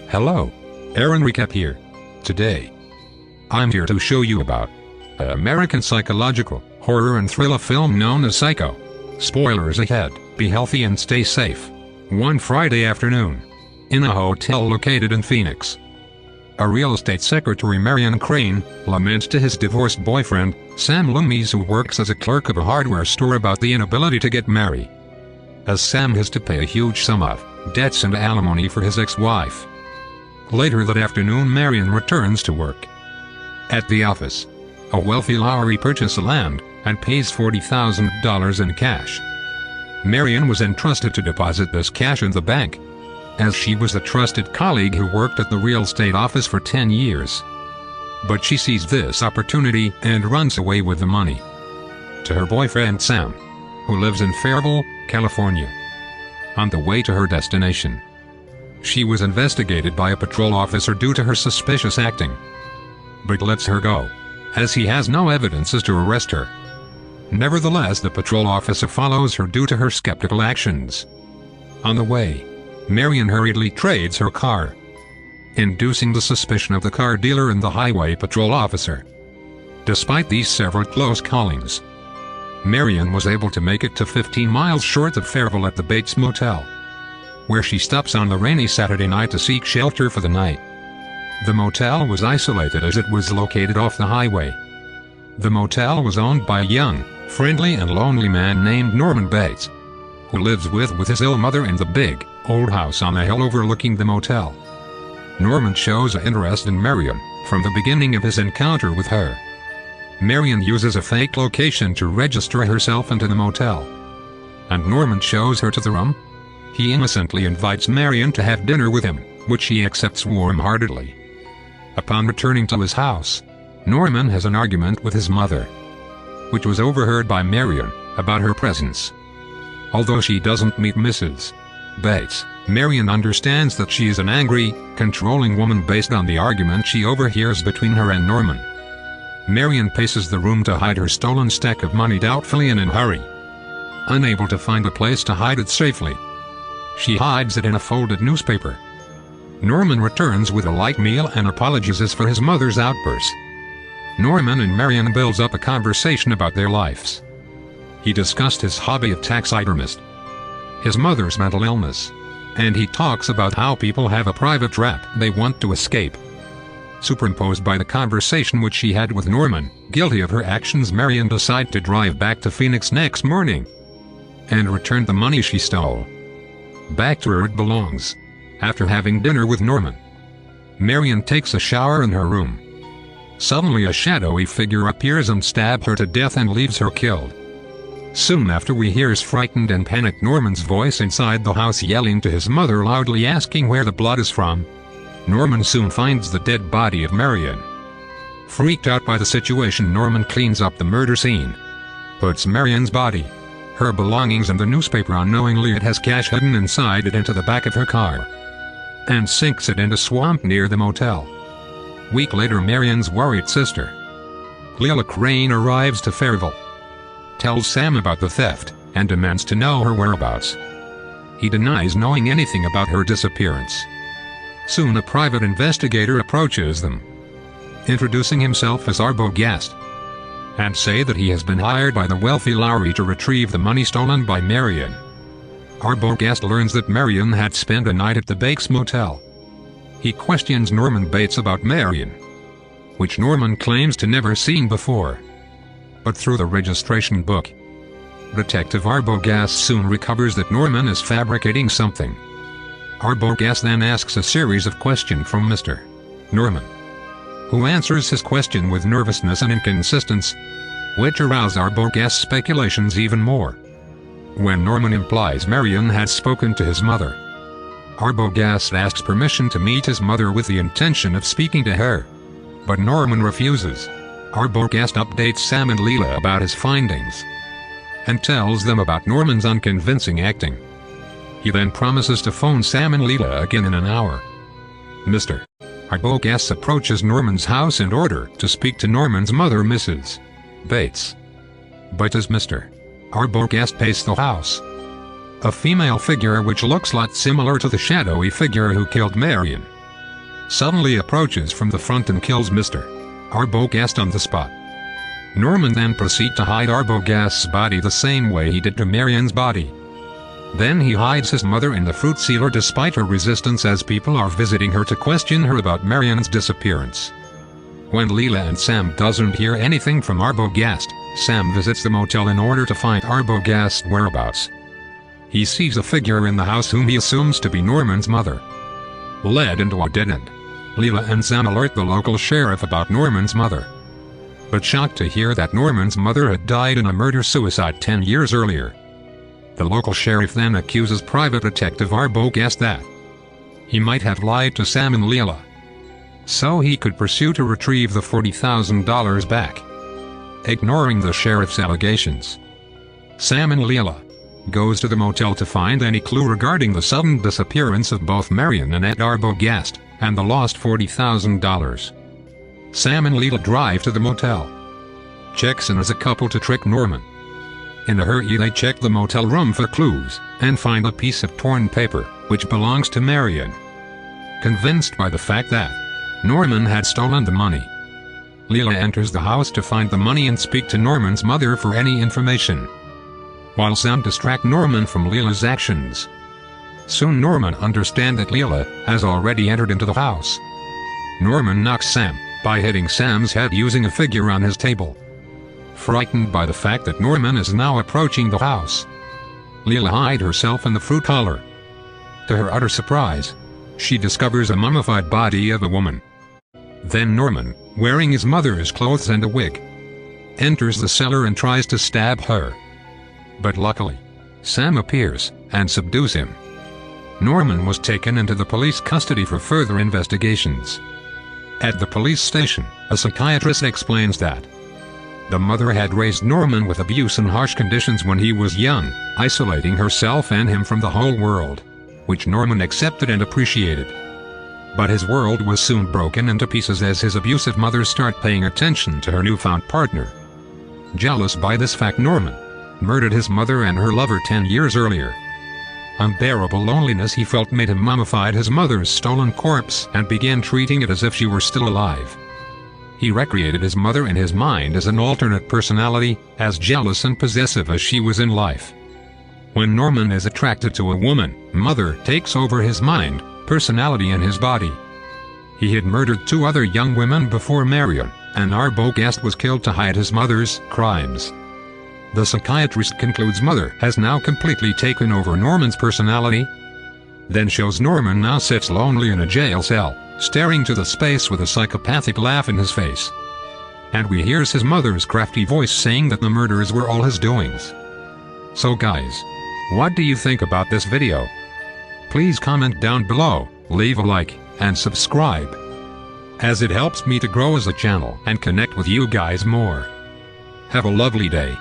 Hello, Aaron Recap here. Today, I'm here to show you about an American psychological horror and thriller film known as Psycho. Spoilers ahead, be healthy and stay safe. One Friday afternoon, in a hotel located in Phoenix, a real estate secretary, Marion Crane, laments to his divorced boyfriend, Sam Loomis, who works as a clerk of a hardware store, about the inability to get married, as Sam has to pay a huge sum of debts and alimony for his ex-wife. Later that afternoon, Marion returns to work. At the office, a wealthy Lowry purchases land and pays $40,000 in cash. Marion was entrusted to deposit this cash in the bank, as she was a trusted colleague who worked at the real estate office for 10 years. But she sees this opportunity and runs away with the money to her boyfriend Sam, who lives in Fairville, California. On the way to her destination, she was investigated by a patrol officer due to her suspicious acting, but lets her go, as he has no evidences to arrest her. Nevertheless, the patrol officer follows her due to her skeptical actions. On the way, Marion hurriedly trades her car, inducing the suspicion of the car dealer and the highway patrol officer. Despite these several close callings, Marion was able to make it to 15 miles short of Fairville at the Bates Motel, where she stops on the rainy Saturday night to seek shelter for the night. The motel was isolated as it was located off the highway. The motel was owned by a young, friendly and lonely man named Norman Bates, who lives with his ill mother in the big, old house on the hill overlooking the motel. Norman shows an interest in Marion from the beginning of his encounter with her. Marion uses a fake location to register herself into the motel, and Norman shows her to the room. He innocently invites Marion to have dinner with him, which she accepts warm-heartedly. Upon returning to his house, Norman has an argument with his mother, which was overheard by Marion, about her presence. Although she doesn't meet Mrs. Bates, Marion understands that she is an angry, controlling woman based on the argument she overhears between her and Norman. Marion paces the room to hide her stolen stack of money doubtfully and in a hurry. Unable to find a place to hide it safely, she hides it in a folded newspaper. Norman returns with a light meal and apologizes for his mother's outburst. Norman and Marion builds up a conversation about their lives. He discussed his hobby of taxidermist, his mother's mental illness, and he talks about how people have a private trap they want to escape. Superimposed by the conversation which she had with Norman, guilty of her actions, Marion decides to drive back to Phoenix next morning and return the money she stole back to where it belongs. After having dinner with Norman, Marion takes a shower in her room. Suddenly a shadowy figure appears and stabs her to death and leaves her killed. Soon after, we hear frightened and panicked Norman's voice inside the house yelling to his mother, loudly asking where the blood is from. Norman soon finds the dead body of Marion. Freaked out by the situation, Norman cleans up the murder scene, puts Marion's body, her belongings and the newspaper, unknowingly it has cash hidden inside it, into the back of her car, and sinks it in a swamp near the motel. Week later, Marion's worried sister, Leila Crane, arrives to Fairville, tells Sam about the theft, and demands to know her whereabouts. He denies knowing anything about her disappearance. Soon a private investigator approaches them, introducing himself as Arbogast, and say that he has been hired by the wealthy Lowry to retrieve the money stolen by Marion. Arbogast learns that Marion had spent a night at the Bates Motel. He questions Norman Bates about Marion, which Norman claims to never seen before. But through the registration book, Detective Arbogast soon recovers that Norman is fabricating something. Arbogast then asks a series of questions from Mr. Norman, who answers his question with nervousness and inconsistence, which arouse Arbogast's speculations even more. When Norman implies Marion had spoken to his mother, Arbogast asks permission to meet his mother with the intention of speaking to her, but Norman refuses. Arbogast updates Sam and Leila about his findings, and tells them about Norman's unconvincing acting. He then promises to phone Sam and Leila again in an hour. Mr. Arbogast approaches Norman's house in order to speak to Norman's mother, Mrs. Bates. But as Mr. Arbogast paced the house, a female figure which looks lot similar to the shadowy figure who killed Marion suddenly approaches from the front and kills Mr. Arbogast on the spot. Norman then proceeds to hide Arbogast's body the same way he did to Marion's body. Then he hides his mother in the fruit cellar despite her resistance, as people are visiting her to question her about Marion's disappearance. When Leela and Sam doesn't hear anything from Arbogast, Sam visits the motel in order to find Arbogast's whereabouts. He sees a figure in the house whom he assumes to be Norman's mother. Led into a dead end, Leela and Sam alert the local sheriff about Norman's mother. But shocked to hear that Norman's mother had died in a murder-suicide 10 years earlier. The local sheriff then accuses Private Detective Arbogast that he might have lied to Sam and Leela, so he could pursue to retrieve the $40,000 back. Ignoring the sheriff's allegations, Sam and Leela goes to the motel to find any clue regarding the sudden disappearance of both Marion and Ed Arbogast, and the lost $40,000. Sam and Leela drive to the motel, checks in as a couple to trick Norman. In a hurry they check the motel room for clues, and find a piece of torn paper, which belongs to Marion. Convinced by the fact that Norman had stolen the money, Leela enters the house to find the money and speak to Norman's mother for any information, while Sam distracts Norman from Leela's actions. Soon Norman understands that Leela has already entered into the house. Norman knocks Sam by hitting Sam's head using a figure on his table. Frightened by the fact that Norman is now approaching the house, Leela hides herself in the fruit cellar. To her utter surprise, she discovers a mummified body of a woman. Then Norman, wearing his mother's clothes and a wig, enters the cellar and tries to stab her. But luckily, Sam appears and subdues him. Norman was taken into the police custody for further investigations. At the police station, a psychiatrist explains that the mother had raised Norman with abuse and harsh conditions when he was young, isolating herself and him from the whole world, which Norman accepted and appreciated. But his world was soon broken into pieces as his abusive mother started paying attention to her newfound partner. Jealous by this fact, Norman murdered his mother and her lover 10 years earlier. Unbearable loneliness he felt made him mummify his mother's stolen corpse and began treating it as if she were still alive. He recreated his mother in his mind as an alternate personality, as jealous and possessive as she was in life. When Norman is attracted to a woman, mother takes over his mind, personality and his body. He had murdered 2 other young women before Marion, and Arbogast was killed to hide his mother's crimes. The psychiatrist concludes mother has now completely taken over Norman's personality, then shows Norman now sits lonely in a jail cell, staring to the space with a psychopathic laugh in his face. And we hears his mother's crafty voice saying that the murders were all his doings. So guys, what do you think about this video? Please comment down below, leave a like, and subscribe, as it helps me to grow as a channel and connect with you guys more. Have a lovely day.